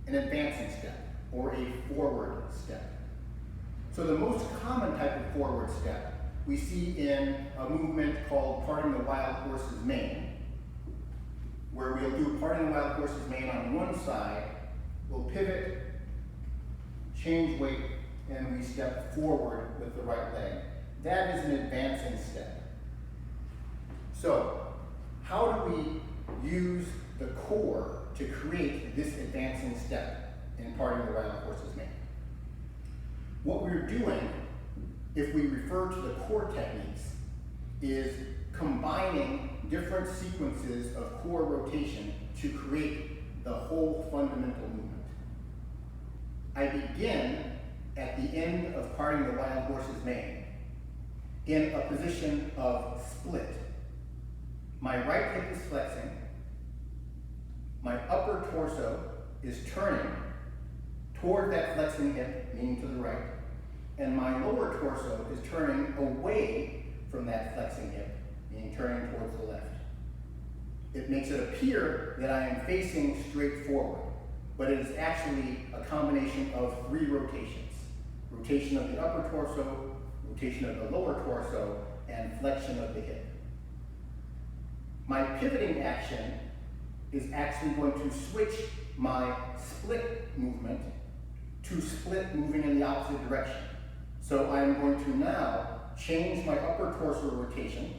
an advancing step or a forward step. So the most common type of forward step we see in a movement called parting the wild horse's mane, where we'll do parting the wild horse's mane on one side, we'll pivot, change weight, and we step forward with the right leg. That is an advancing step. So, how do we use the core to create this advancing step in parting the wild horse's mane? What we're doing, if we refer to the core techniques, is combining different sequences of core rotation to create the whole fundamental movement. I begin at the end of parting the wild horse's mane in a position of split. My right hip is flexing, my upper torso is turning toward that flexing hip, meaning to the right, and my lower torso is turning away from that flexing hip, meaning turning towards the left. It makes it appear that I am facing straight forward, but it is actually a combination of 3 rotations. Rotation of the upper torso, rotation of the lower torso, and flexion of the hip. My pivoting action is actually going to switch my split movement to split moving in the opposite direction. So I am going to now change my upper torso rotation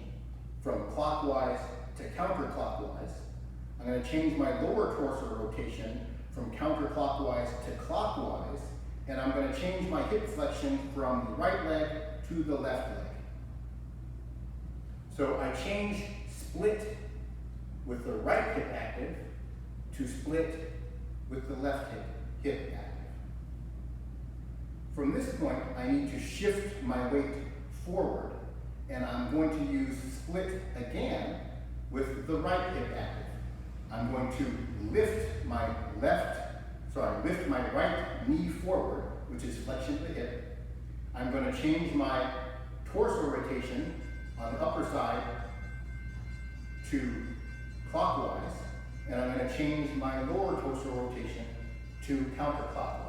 from clockwise to counterclockwise. I'm going to change my lower torso rotation from counterclockwise to clockwise, and I'm going to change my hip flexion from the right leg to the left leg. So I change split with the right hip active to split with the left hip active. From this point, I need to shift my weight forward, and I'm going to use split again with the right hip active. I'm going to lift my right knee forward, which is flexion of the hip. I'm going to change my torso rotation on the upper side to clockwise, and I'm going to change my lower torso rotation to counterclockwise.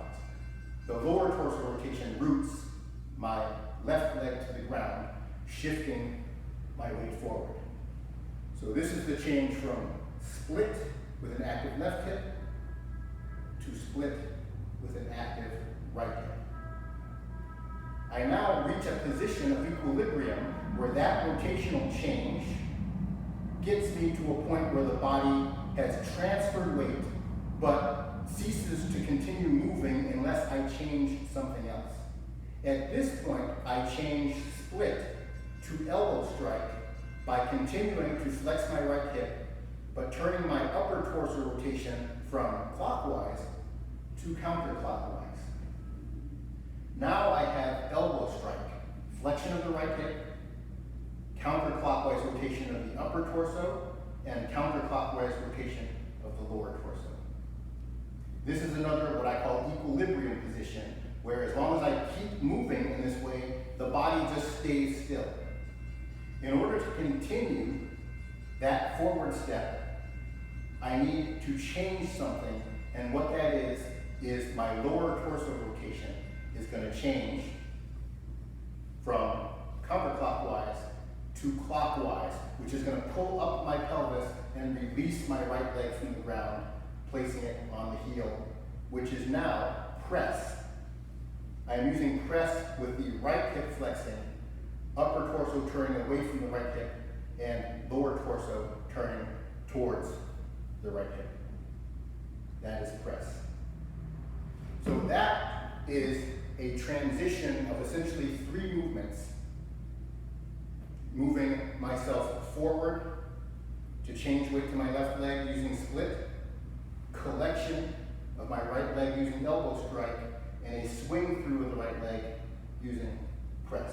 The lower torso rotation roots my left leg to the ground, shifting my weight forward. So this is the change from split with an active left hip to split with an active right hip. I now reach a position of equilibrium where that rotational change gets me to a point where the body has transferred weight but ceases to continue moving unless I change something else. At this point, I change split to elbow strike by continuing to flex my right hip, but turning my upper torso rotation from clockwise to counterclockwise. Now I have elbow strike, flexion of the right hip, counterclockwise rotation of the upper torso, and counterclockwise rotation of the lower torso. This is another what I call equilibrium position, where as long as I keep moving in this way, the body just stays still. In order to continue that forward step, I need to change something, and what that is my lower torso rotation is going to change from counterclockwise to clockwise, which is going to pull up my pelvis and release my right leg from the ground, placing it on the heel, which is now press. I am using press with the right hip flexing, upper torso turning away from the right hip, and lower torso turning towards the right hip. That is press. So that is a transition of essentially 3 movements. Moving myself forward to change weight to my left leg using split, collection of my right leg using elbow strike, and a swing through of the right leg using press.